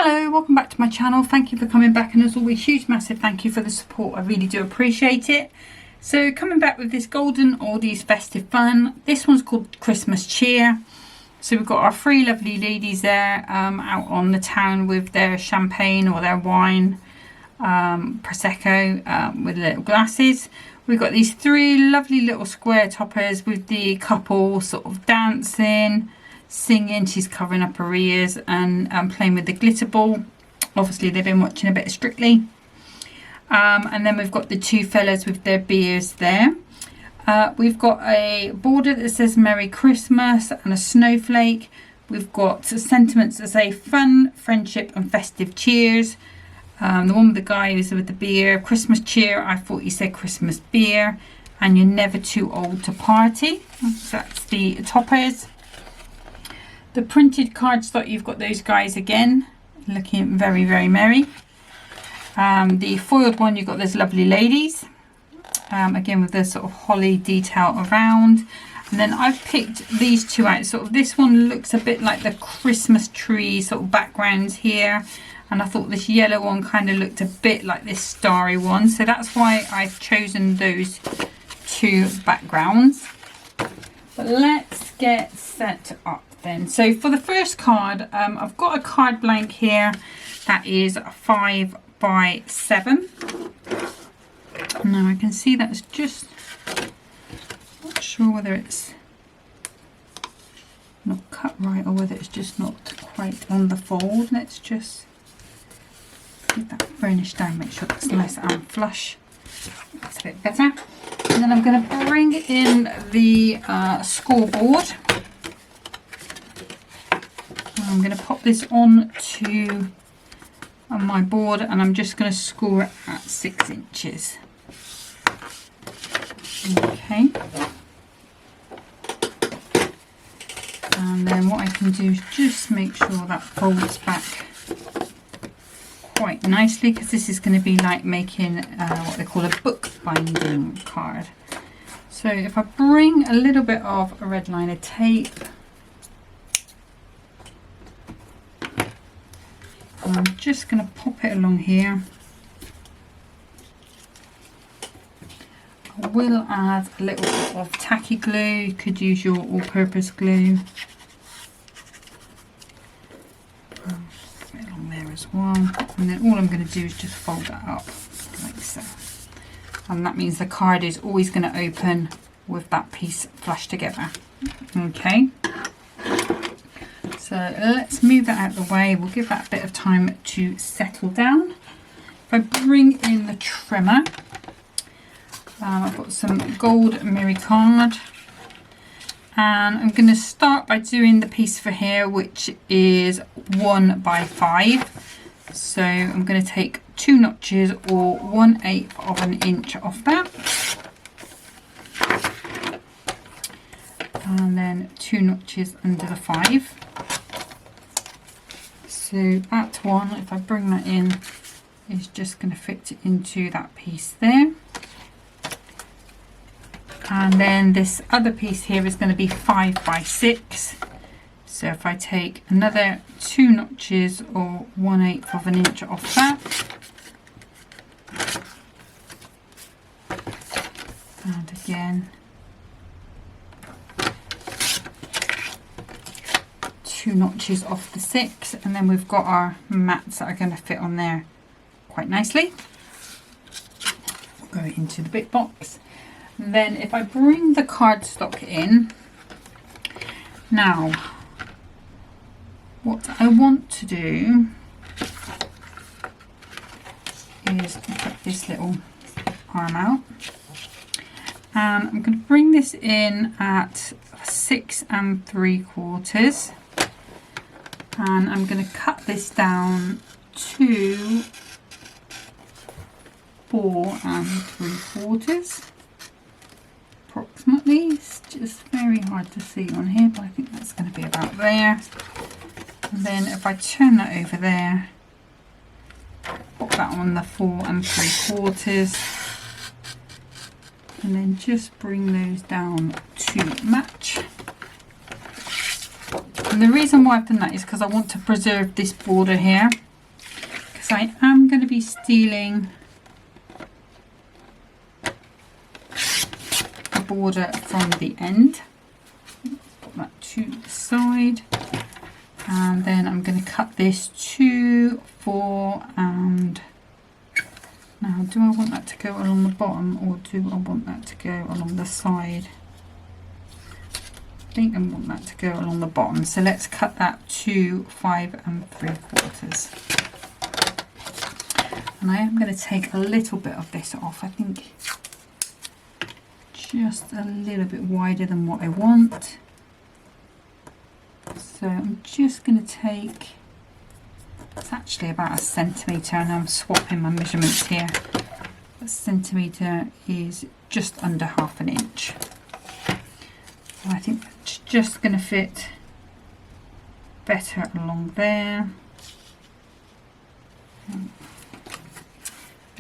Hello, welcome back to my channel. Thank you for coming back, and as always, huge massive thank you for the support. I really do appreciate it. So coming back with this golden oldies festive fun. This one's called Christmas Cheer. So we've got our three lovely ladies there out on the town with their champagne or their wine, prosecco, with little glasses. We've got these three lovely little square toppers with the couple sort of dancing, singing. She's covering up her ears and playing with the glitter ball. Obviously they've been watching a bit of Strictly. And then we've got the two fellas with their beers there. We've got a border that says Merry Christmas and a snowflake. We've got sentiments that say fun, friendship and festive cheers. The one with the guy who's with the beer, Christmas cheer. I thought he said Christmas beer. And you're never too old to party. So that's the toppers. The printed cardstock, you've got those guys again, looking very, very merry. The foiled one, you've got those lovely ladies, again with the sort of holly detail around. And then I've picked these two out. Sort of this one looks a bit like the Christmas tree sort of backgrounds here. And I thought this yellow one kind of looked a bit like this starry one. So that's why I've chosen those two backgrounds. But let's get set up then. So for the first card, I've got a card blank here that is 5 by 7. Now I can see that's just, not sure whether it's not cut right or whether it's just not quite on the fold. Let's just get that burnish down, make sure that's nice and flush. That's a bit better. And then I'm going to bring in the scoreboard. I'm going to pop this on my board, and I'm just going to score it at 6 inches. Okay. And then what I can do is just make sure that folds back quite nicely, because this is going to be like making what they call a book binding card. So if I bring a little bit of a red liner tape, I'm just going to pop it along here. I will add a little bit of tacky glue. You could use your all-purpose glue. Put it along there as well. And then all I'm going to do is just fold that up like so. And that means the card is always going to open with that piece flush together. Okay. So let's move that out of the way. We'll give that a bit of time to settle down. If I bring in the trimmer, I've got some gold mirror card, and I'm going to start by doing the piece for here, which is 1 by 5. So I'm going to take 2 notches or 1/8 of an inch off that, and then 2 notches under the 5. So that one, if I bring that in, is just going to fit into that piece there. And then this other piece here is going to be 5 by 6. So if I take another 2 notches or 1/8 of an inch off that. And again, 2 notches off the 6, and then we've got our mats that are going to fit on there quite nicely. We'll go into the bit box. And then if I bring the cardstock in, now what I want to do is put this little arm out, and I'm going to bring this in at 6 3/4. And I'm going to cut this down to 4 3/4 approximately. It's just very hard to see on here, but I think that's going to be about there. And then if I turn that over there, pop that on the 4 3/4, and then just bring those down to match. And the reason why I've done that is because I want to preserve this border here. because I am going to be stealing a border from the end. Put that to the side, and then I'm going to cut this 2, 4, and now do I want that to go along the bottom, or do I want that to go along the side? I think I want that to go along the bottom, so let's cut that to 5 3/4. And I am going to take a little bit of this off, I think just a little bit wider than what I want. So I'm just going to take, it's actually about 1 centimetre, and I'm swapping my measurements here. 1 centimetre is just under 1/2 inch. I think that's just going to fit better along there.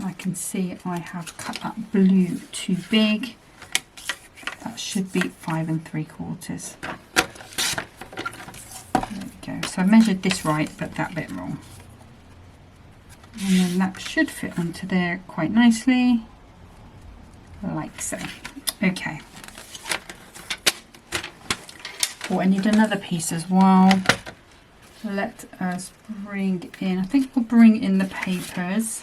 I can see I have cut that blue too big. That should be 5 3/4. There we go. So I measured this right, but that bit wrong. And then that should fit onto there quite nicely, like so. Okay. Oh, I need another piece as well. Let us bring in, I think we'll bring in the papers.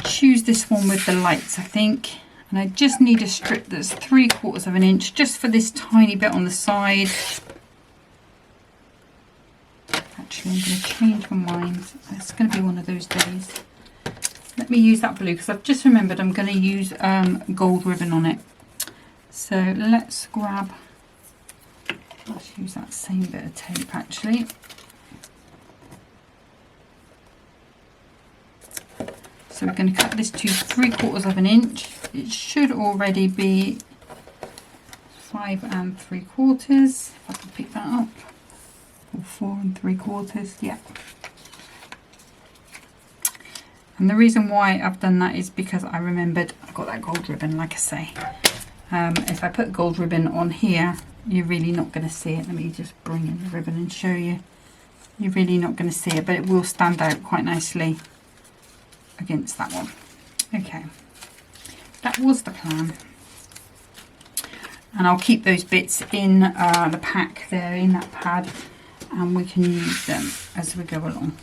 Choose this one with the lights, I think. And I just need a strip that's 3/4 inch, just for this tiny bit on the side. Actually, I'm going to change my mind. It's going to be one of those days. Let me use that blue, because I've just remembered I'm going to use gold ribbon on it. So let's grab, let's use that same bit of tape actually. So we're going to cut this to 3/4 inch. It should already be 5 3/4. If I can pick that up. Or 4 3/4, yeah. And the reason why I've done that is because I remembered I've got that gold ribbon, like I say. If I put gold ribbon on here, you're really not going to see it. Let me just bring in the ribbon and show you. You're really not going to see it, but it will stand out quite nicely against that one. Okay, that was the plan. And I'll keep those bits in the pack there, in that pad, and we can use them as we go along.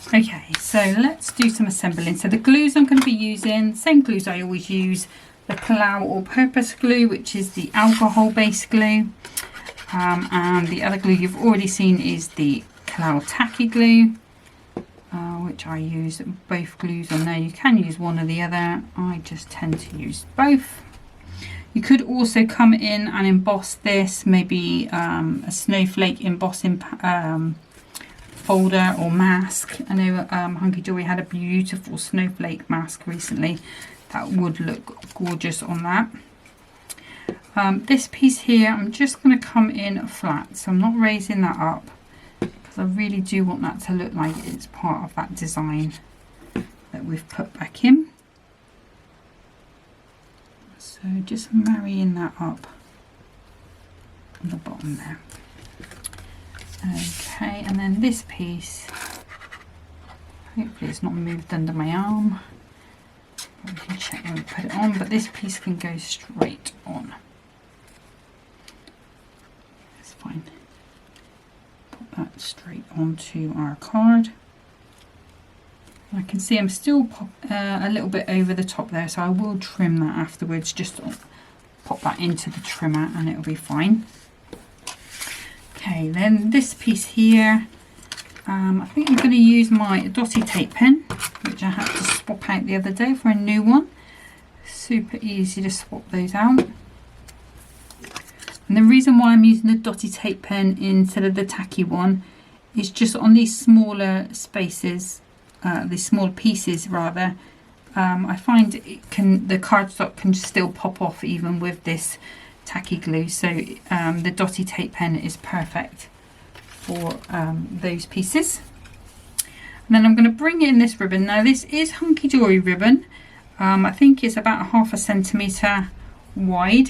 Okay, so let's do some assembling. So the glues I'm going to be using, same glues I always use. The Palau all-purpose glue, which is the alcohol-based glue, and the other glue you've already seen is the Palau tacky glue, which I use both glues on there. You can use one or the other. I just tend to use both. You could also come in and emboss this, maybe a snowflake embossing folder or mask. I know Hunkydory had a beautiful snowflake mask recently. That would look gorgeous on that. This piece here, I'm just going to come in flat, so I'm not raising that up, because I really do want that to look like it's part of that design that we've put back in. So just marrying that up on the bottom there. Okay, and then this piece, hopefully it's not moved under my arm. We can check when we put it on, but this piece can go straight on. That's fine. Put that straight onto our card. I can see I'm still a little bit over the top there, so I will trim that afterwards. Just pop that into the trimmer and it'll be fine. Okay, then this piece here, I think I'm going to use my dotty tape pen, which I had to swap out the other day for a new one. Super easy to swap those out. And the reason why I'm using the dotty tape pen instead of the tacky one is just on these smaller spaces, these small pieces rather, I find the cardstock can still pop off even with this tacky glue. So the dotty tape pen is perfect for those pieces. And then I'm going to bring in this ribbon. Now this is Hunkydory ribbon. I think it's about 1/2 centimetre wide.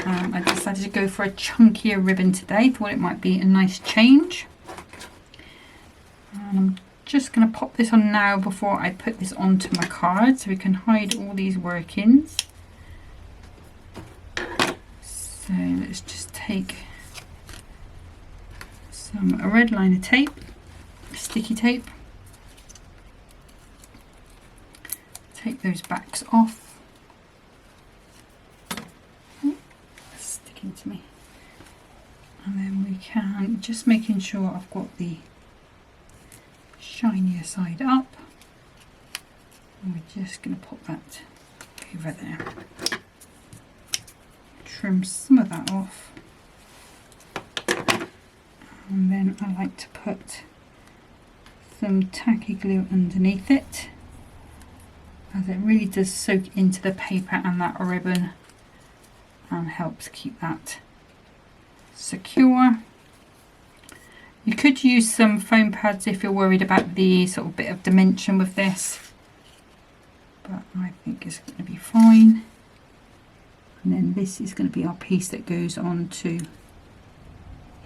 I decided to go for a chunkier ribbon today. Thought it might be a nice change. And I'm just going to pop this on now before I put this onto my card so we can hide all these workings. So let's just take some red liner tape, sticky tape, take those backs off. Oh, it's sticking to me. And then we can, just making sure I've got the shinier side up, and we're just going to pop that over there. Trim some of that off, and then I like to put some tacky glue underneath it, as it really does soak into the paper and that ribbon and helps keep that secure. You could use some foam pads if you're worried about the sort of bit of dimension with this, but I think it's going to be fine. And then this is going to be our piece that goes on to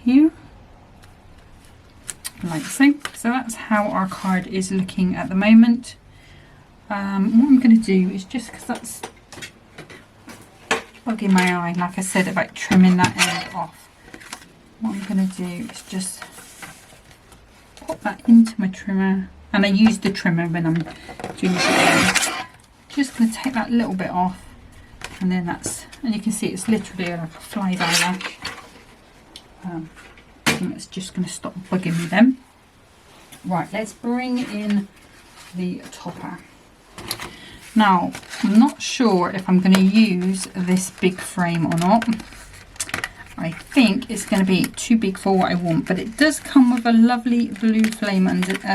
here, like so. So that's how our card is looking at the moment. What I'm going to do is, just because that's bugging my eye, like I said about trimming that end off, what I'm going to do is just pop that into my trimmer, and I use the trimmer when I'm doing this. Just going to take that little bit off, and then that's, and you can see it's literally like a fly eyelash. And it's just going to stop bugging me then. Right, let's bring in the topper. Now, I'm not sure if I'm going to use this big frame or not. I think it's going to be too big for what I want, but it does come with a lovely blue frame underneath.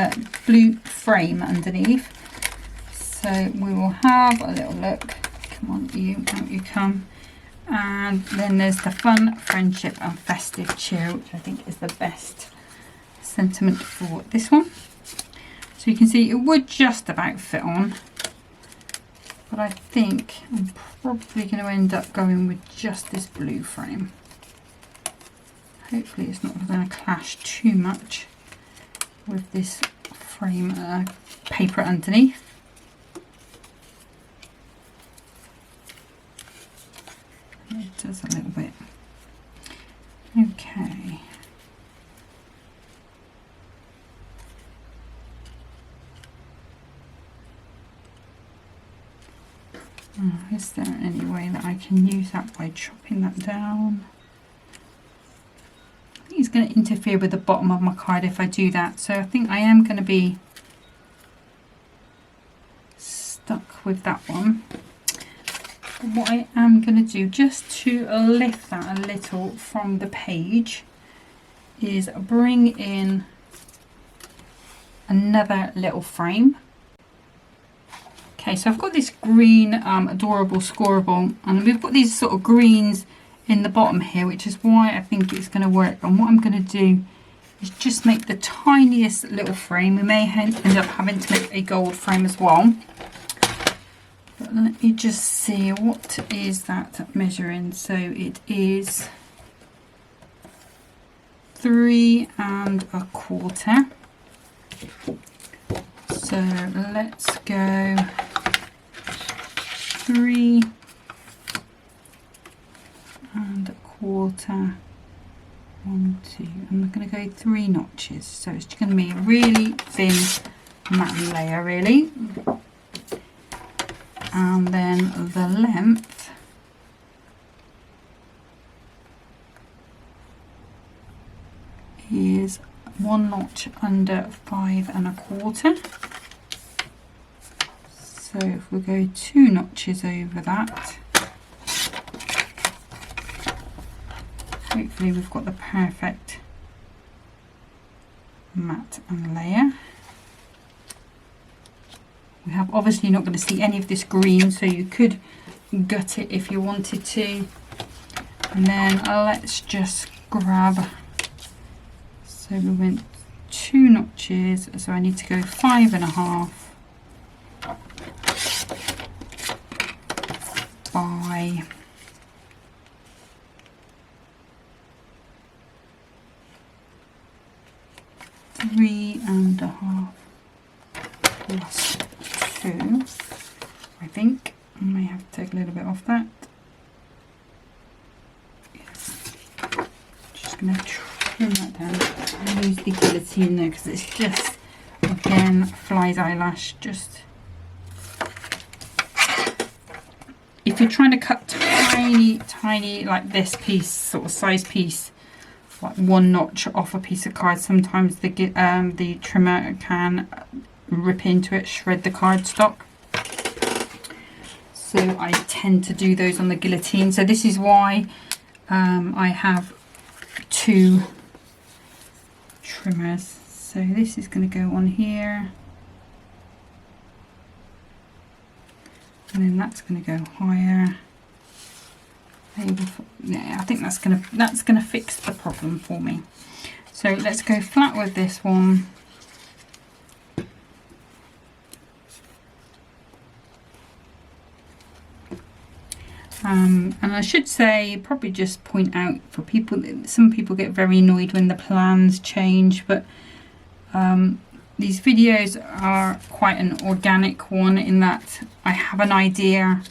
So we will have a little look. Come on, you, out you come. And then there's the fun, friendship and festive cheer, which I think is the best sentiment for this one. So you can see it would just about fit on, but I think I'm probably going to end up going with just this blue frame. Hopefully it's not going to clash too much with this frame paper underneath. It does a little bit. Okay. Is there any way that I can use that by chopping that down? I think it's going to interfere with the bottom of my card if I do that, so I think I am going to be stuck with that one. But what I am going to do, just to lift that a little from the page, is bring in another little frame. Okay, so I've got this green adorable scoreable, and we've got these sort of greens in the bottom here, which is why I think it's going to work. And what I'm going to do is just make the tiniest little frame. We may end up having to make a gold frame as well. But let me just see, what is that measuring? So it is 3 1/4. So let's go 3 1/4, 1, 2. I'm going to go 3 notches. So it's going to be a really thin matte layer, really. And then the length is 1 notch under 5 1/4. So if we go 2 notches over that, hopefully we've got the perfect matte and layer. We have obviously not going to see any of this green, so you could gut it if you wanted to. And then let's just grab, so we went 2 notches, so I need to go 5 1/2 by 3 3.5 plus 2, I think. I may have to take a little bit off that. Just going to trim that down and use the guillotine there because it's just, again, fly's eyelash. Just if you're trying to cut tiny like this piece, sort of size piece, like 1 notch off a piece of card, sometimes the trimmer can rip into it, shred the cardstock. So I tend to do those on the guillotine. So this is why I have 2 trimmers. So this is going to go on here, and then that's going to go higher. Yeah, I think that's gonna fix the problem for me. So let's go flat with this one. And I should say, probably just point out for people, some people get very annoyed when the plans change, but these videos are quite an organic one in that I have an idea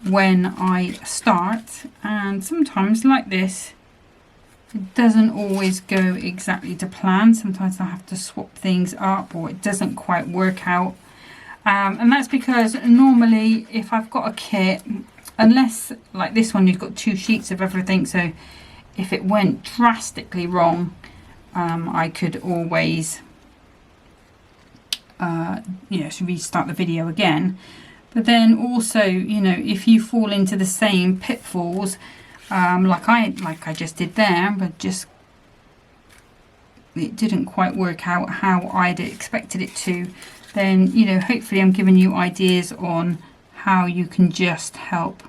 when I start, and sometimes like this it doesn't always go exactly to plan. Sometimes I have to swap things up, or it doesn't quite work out, and that's because normally if I've got a kit, unless like this one you've got 2 sheets of everything, so if it went drastically wrong, I could always restart the video again. But then also, you know, if you fall into the same pitfalls, like I just did there, but just it didn't quite work out how I'd expected it to, then, you know, hopefully I'm giving you ideas on how you can just help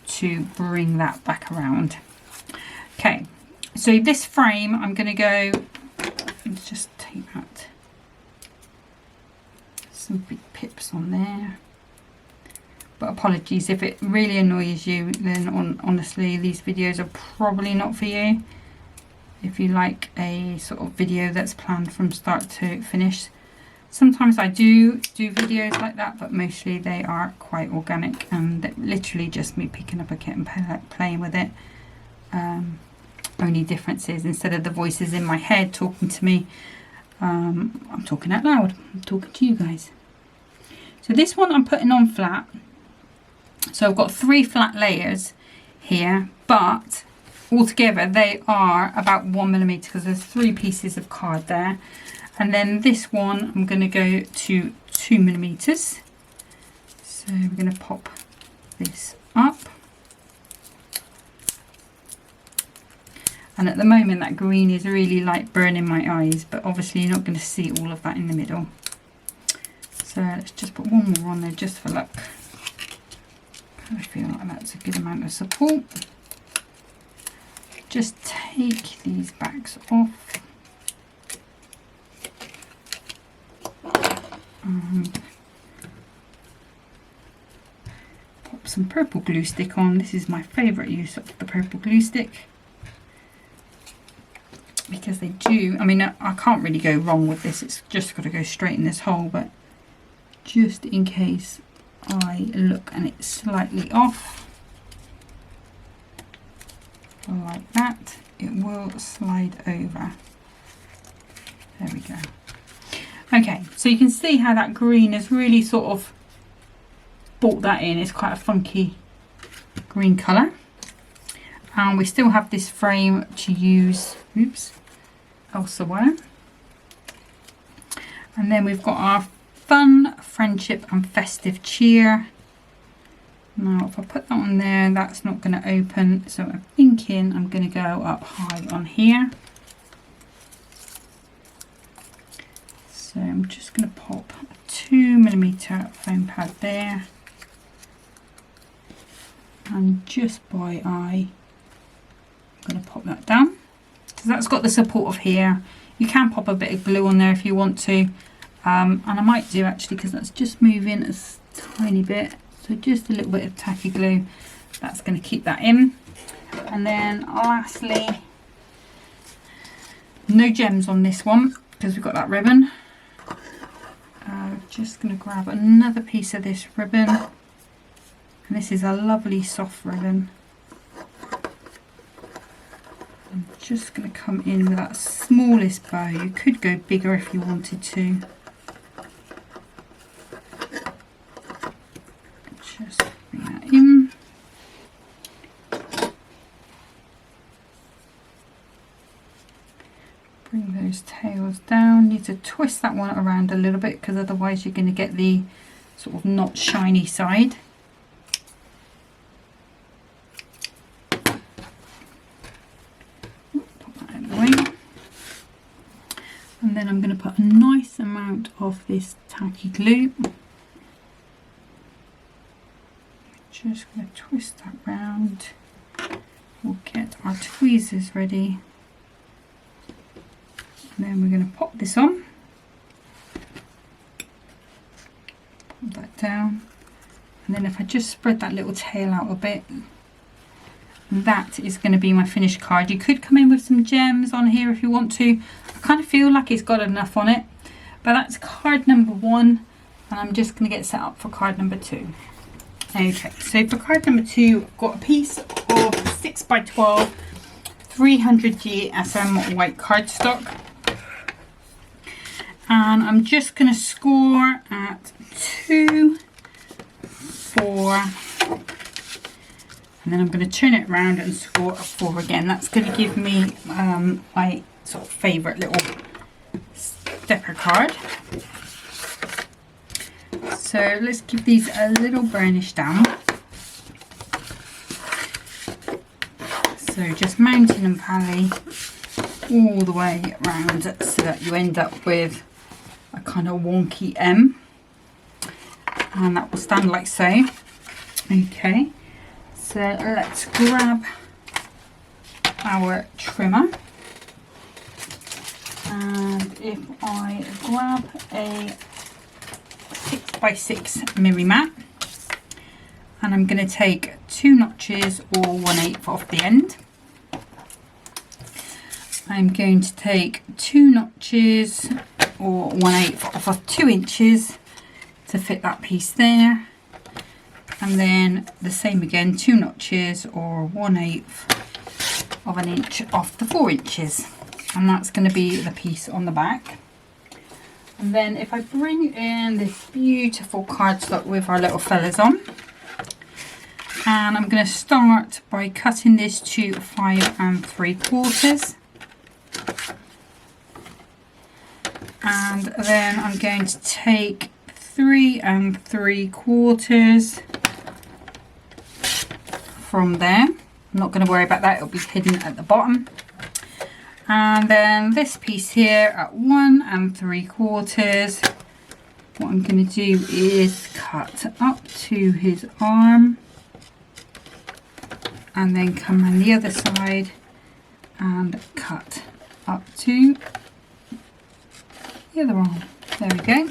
to bring that back around. Okay, so this frame, I'm going to go, let's just take that, some big pips on there. But apologies if it really annoys you, then honestly these videos are probably not for you. If you like a sort of video that's planned from start to finish. Sometimes I do videos like that, but mostly they are quite organic and literally just me picking up a kit and playing with it. Only difference is, instead of the voices in my head talking to me, I'm talking out loud. I'm talking to you guys. So this one I'm putting on flat. So I've got 3 flat layers here, but altogether they are about 1mm because there's 3 pieces of card there. And then this one I'm going to go to 2mm. So we're going to pop this up. And at the moment that green is really like burning my eyes, but obviously you're not going to see all of that in the middle. So let's just put 1 more on there just for luck. I feel like that's a good amount of support. Just take these backs off. And pop some purple glue stick on. This is my favourite use of the purple glue stick, because they do, I mean, I can't really go wrong with this, it's just got to go straight in this hole, but just in case I look and it's slightly off, like that, it will slide over. There we go. Okay, so you can see how that green has really sort of brought that in. It's quite a funky green colour. And we still have this frame to use, oops, elsewhere. And then we've got our Fun, Friendship and Festive Cheer. Now if I put that on there, that's not going to open, so I'm thinking I'm going to go up high on here. So I'm just going to pop a 2mm foam pad there, and just by eye I'm going to pop that down. So that's got the support of here. You can pop a bit of glue on there if you want to, and I might do actually, because that's just moving a tiny bit, so just a little bit of tacky glue, that's going to keep that in. And then lastly, no gems on this one, because we've got that ribbon. Just going to grab another piece of this ribbon, and this is a lovely soft ribbon. I'm just going to come in with that smallest bow. You could go bigger if you wanted to. Just bring that in. Bring those tails down. Need to twist that one around a little bit because otherwise you're going to get the sort of not shiny side. Put that out of the way. And then I'm going to put a nice amount of this tacky glue. Just going to twist that round. We'll get our tweezers ready. And then we're going to pop this on. Put that down. And then if I just spread that little tail out a bit, that is going to be my finished card. You could come in with some gems on here if you want to. I kind of feel like it's got enough on it. But that's card number 1. And I'm just going to get set up for card number 2. Okay, so for card number 2, I've got a piece of 6x12 300 GSM white cardstock. And I'm just going to score at 2, 4, and then I'm going to turn it around and score at 4 again. That's going to give me my sort of favourite little stepper card. So let's give these a little burnish down. So just mountain and valley all the way around so that you end up with a kind of wonky M, and that will stand like so. Okay, so let's grab our trimmer, and if I grab a 6x6 Miri mat, and I'm going to take 2 notches or 1/8 off the end. I'm going to take 2 notches or 1/8 off of 2 inches to fit that piece there, and then the same again, 2 notches or 1/8 of an inch off the 4 inches, and that's going to be the piece on the back. And then if I bring in this beautiful cardstock with our little fellas on, and I'm going to start by cutting this to 5 3/4. And then I'm going to take 3 3/4 from there. I'm not going to worry about that, it'll be hidden at the bottom. And then this piece here at 1 3/4. What I'm going to do is cut up to his arm, and then come on the other side and cut up to the other arm. There we go.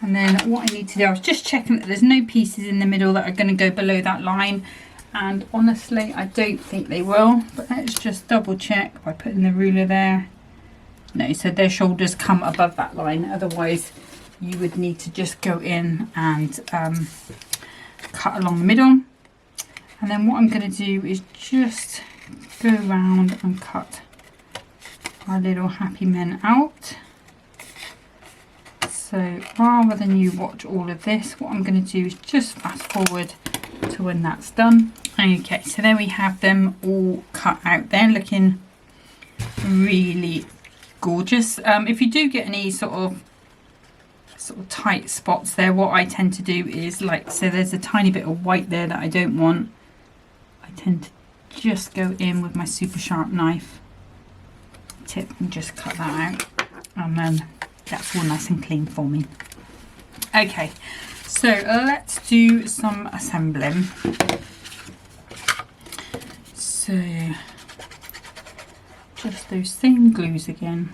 And then what I need to do, I was just checking that there's no pieces in the middle that are going to go below that line, and honestly I don't think they will, but let's just double check by putting the ruler there. No, so their shoulders come above that line, otherwise you would need to just go in and cut along the middle. And then what I'm going to do is just go around and cut our little happy men out. So rather than you watch all of this, what I'm going to do is just fast forward to when that's done. Okay, so there we have them all cut out there, looking really gorgeous. If you do get any sort of tight spots there, what I tend to do is, like, so there's a tiny bit of white there that I don't want, I tend to just go in with my super sharp knife tip and just cut that out, and then that's all nice and clean for me. Okay, so let's do some assembling. So just those same glues again,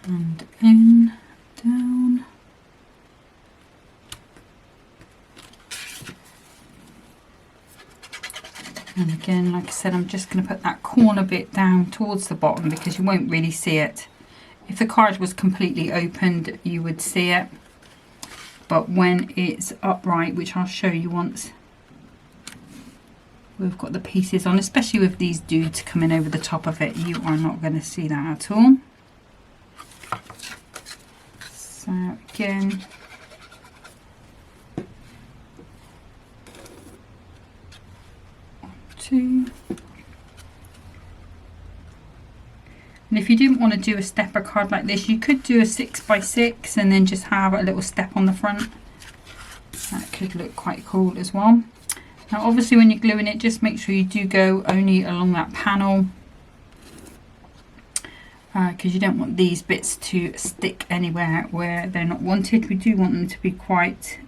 and in, down, And again, like I said, I'm just going to put that corner bit down towards the bottom because you won't really see it. If the card was completely opened, you would see it. But when it's upright, which I'll show you once we've got the pieces on, especially with these dudes coming over the top of it, you are not going to see that at all. So again, two. And if you didn't want to do a stepper card like this, you could do a 6x6 and then just have a little step on the front. That could look quite cool as well. Now obviously when you're gluing it, just make sure you do go only along that panel, because you don't want these bits to stick anywhere where they're not wanted. We do want them to be quite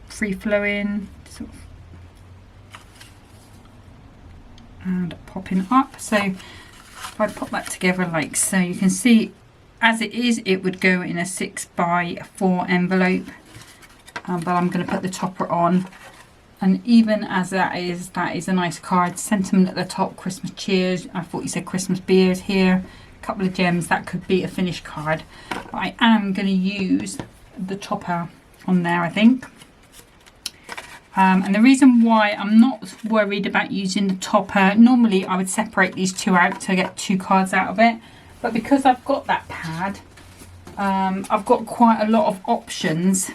free-flowing, sort of, and popping up. So if I pop that together like so, you can see as it is, it would go in a 6x4 envelope. But I'm going to put the topper on, and even as that is a nice card. Sentiment at the top, Christmas cheers. I thought you said Christmas beers here. A couple of gems, that could be a finished card. But I am going to use the topper on there, I think. And the reason why I'm not worried about using the topper, normally I would separate these two out to get two cards out of it. But because I've got that pad, I've got quite a lot of options.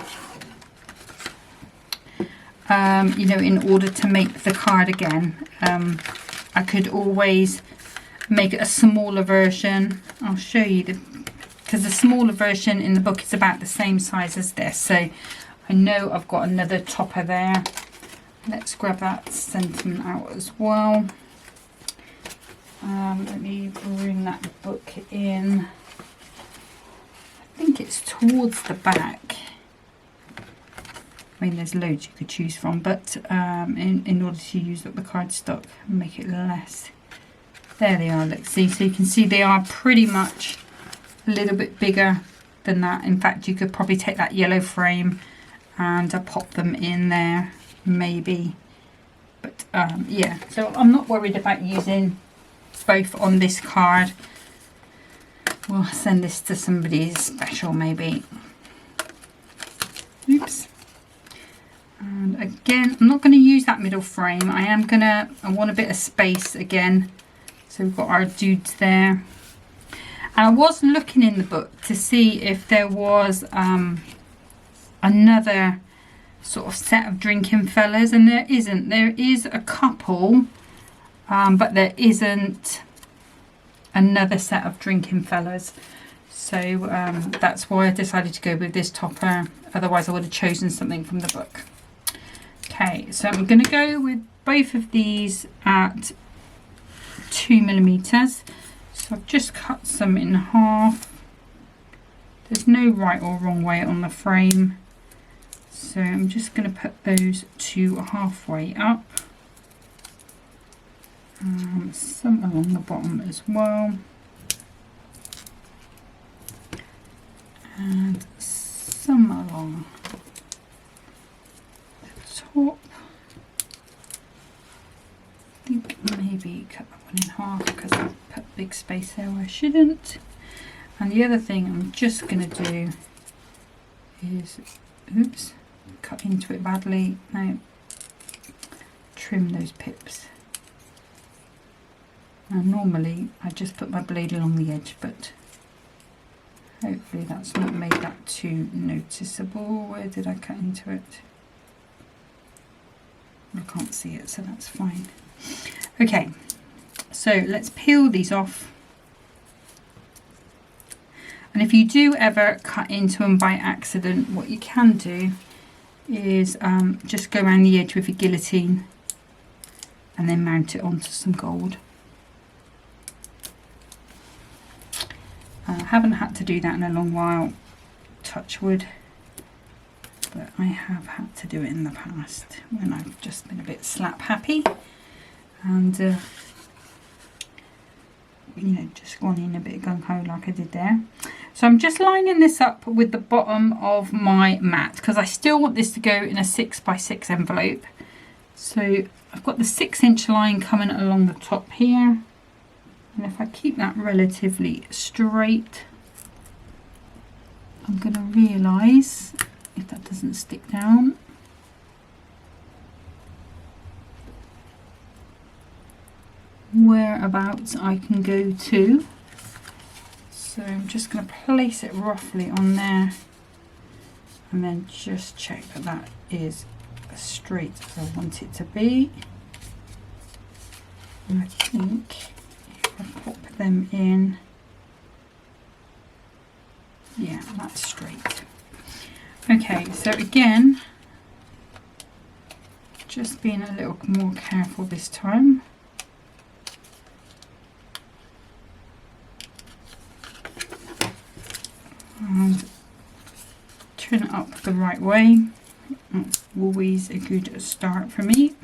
You know, in order to make the card again, I could always make it a smaller version. I'll show you because the smaller version in the book is about the same size as this. So I know I've got another topper there. Let's grab that sentiment out as well. Let me bring that book in. I think it's towards the back. I mean, there's loads you could choose from, but in order to use up the cardstock and make it less. There they are, let's see. So you can see they are pretty much a little bit bigger than that. In fact, you could probably take that yellow frame and pop them in there, maybe. But yeah, so I'm not worried about using both on this card. We'll send this to somebody special, maybe. Oops. And again, I'm not going to use that middle frame. I want a bit of space again. So we've got our dudes there. And I was looking in the book to see if there was another sort of set of drinking fellas, and there isn't. There is a couple, but there isn't another set of drinking fellas. So that's why I decided to go with this topper. Otherwise I would have chosen something from the book. Okay, so I'm going to go with both of these at 2mm. So I've just cut some in half. There's no right or wrong way on the frame. So I'm just going to put those two halfway up. Some along the bottom as well. And some along top. I think maybe cut that one in half because I put a big space there where I shouldn't. And the other thing I'm just going to do is, oops, cut into it badly. Now trim those pips. Now normally I just put my blade along the edge, but hopefully that's not made that too noticeable. Where did I cut into it? I can't see it, so that's fine. Okay, so let's peel these off. And if you do ever cut into them by accident, what you can do is just go around the edge with a guillotine and then mount it onto some gold. I haven't had to do that in a long while, touch wood, but I have had to do it in the past when I've just been a bit slap happy and you know, just gone in a bit gung-ho like I did there. So I'm just lining this up with the bottom of my mat because I still want this to go in a 6x6 envelope. So I've got the 6-inch line coming along the top here, and if I keep that relatively straight, I'm going to realise if that doesn't stick down, whereabouts I can go to. So I'm just going to place it roughly on there and then just check that that is as straight as I want it to be. And I think if I pop them in, yeah, that's straight. Okay, so again, just being a little more careful this time. And turn it up the right way. That's always a good start for me.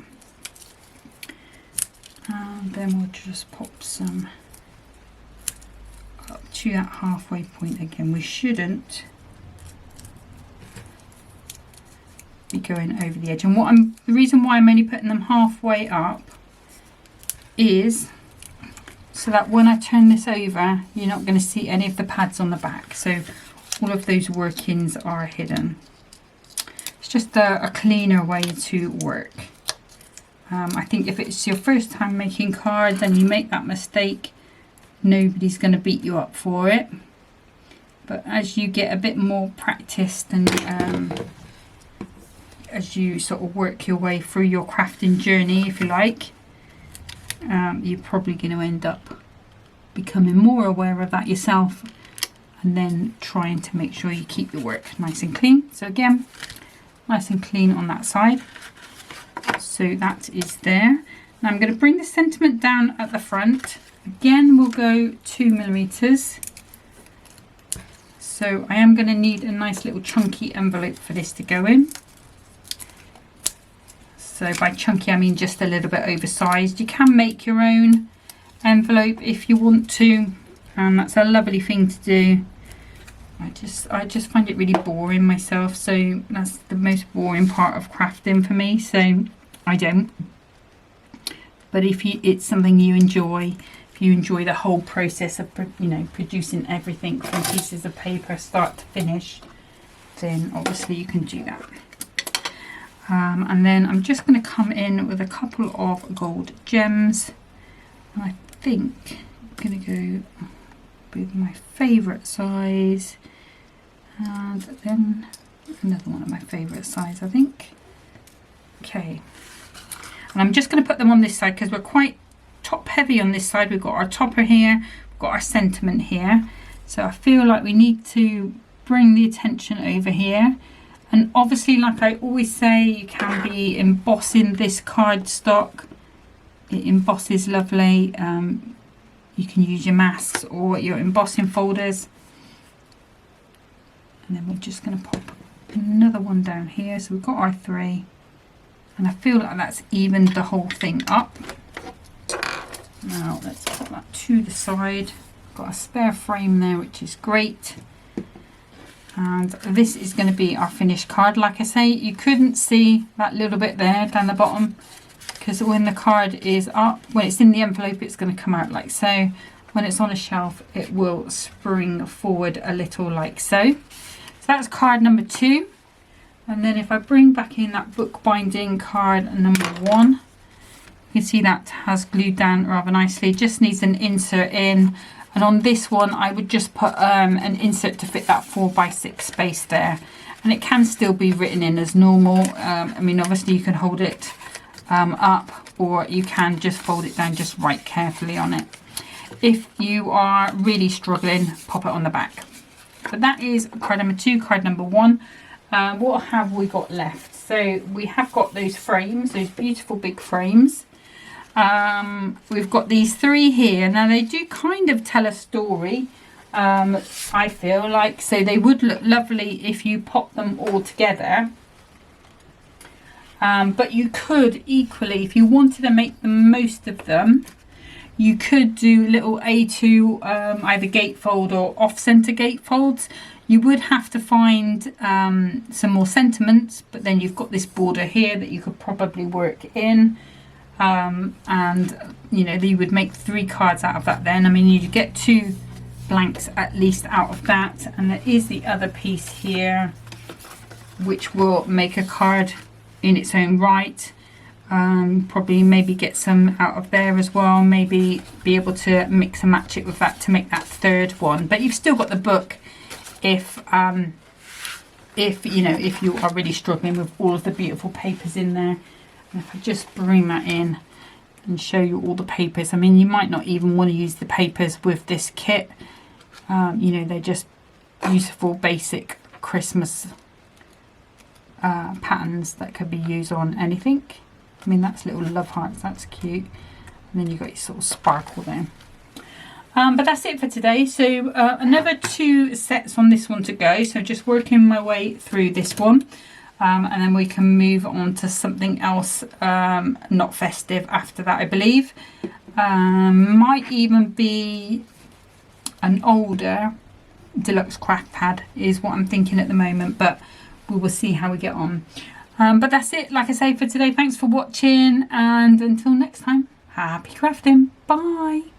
And then we'll just pop some up to that halfway point again. We shouldn't be going over the edge. And the reason why I'm only putting them halfway up is so that when I turn this over, you're not going to see any of the pads on the back. So all of those workings are hidden. It's just a cleaner way to work. I think if it's your first time making cards and you make that mistake, nobody's going to beat you up for it. But as you get a bit more practiced and as you sort of work your way through your crafting journey, if you like, you're probably going to end up becoming more aware of that yourself, and then trying to make sure you keep your work nice and clean. So again, nice and clean on that side. So that is there. Now I'm going to bring the sentiment down at the front. Again, we'll go 2mm. So I am going to need a nice little chunky envelope for this to go in. So by chunky I mean just a little bit oversized. You can make your own envelope if you want to, and that's a lovely thing to do. I just find it really boring myself, so that's the most boring part of crafting for me, so I don't. But if it's something you enjoy, if you enjoy the whole process of producing everything from pieces of paper start to finish, then obviously you can do that. And then I'm just going to come in with a couple of gold gems, and I think I'm going to go with my favourite size, and then another one of my favourite size, I think. Okay, and I'm just going to put them on this side because we're quite top heavy on this side. We've got our topper here, we've got our sentiment here, so I feel like we need to bring the attention over here. And obviously, like I always say, you can be embossing this cardstock. It embosses lovely. You can use your masks or your embossing folders. And then we're just going to pop another one down here. So we've got our 3. And I feel like that's evened the whole thing up. Now let's put that to the side. Got a spare frame there, which is great. And this is going to be our finished card. Like I say, you couldn't see that little bit there down the bottom, because when the card is up, when it's in the envelope, it's going to come out like so. When it's on a shelf, it will spring forward a little like so. So that's card number 2. And then if I bring back in that bookbinding card number 1, you can see that has glued down rather nicely. Just needs an insert in. And on this one, I would just put an insert to fit that 4x6 space there. And it can still be written in as normal. I mean, obviously you can hold it up, or you can just fold it down, just write carefully on it. If you are really struggling, pop it on the back. But that is card number 2, card number 1. What have we got left? So we have got those frames, those beautiful big frames. We've got these 3 here. Now they do kind of tell a story, I feel like, so they would look lovely if you pop them all together. But you could equally, if you wanted to make the most of them, you could do little A2 either gatefold or off-center gatefolds. You would have to find some more sentiments, but then you've got this border here that you could probably work in. And you know, you would make 3 cards out of that then. I mean, you'd get 2 blanks at least out of that. And there is the other piece here, which will make a card in its own right. Probably maybe get some out of there as well. Maybe be able to mix and match it with that to make that 3rd one. But you've still got the book if you know, if you are really struggling with all of the beautiful papers in there. And if I just bring that in and show you all the papers, I mean, you might not even want to use the papers with this kit. You know, they're just beautiful basic Christmas patterns that could be used on anything. I mean, that's little love hearts, that's cute. And then you've got your sort of sparkle there. But that's it for today. So another 2 sets on this one to go. So just working my way through this one. And then we can move on to something else, not festive after that, I believe. Might even be an older deluxe craft pad is what I'm thinking at the moment, but we will see how we get on. But that's it, like I say, for today. Thanks for watching, and until next time, happy crafting. Bye.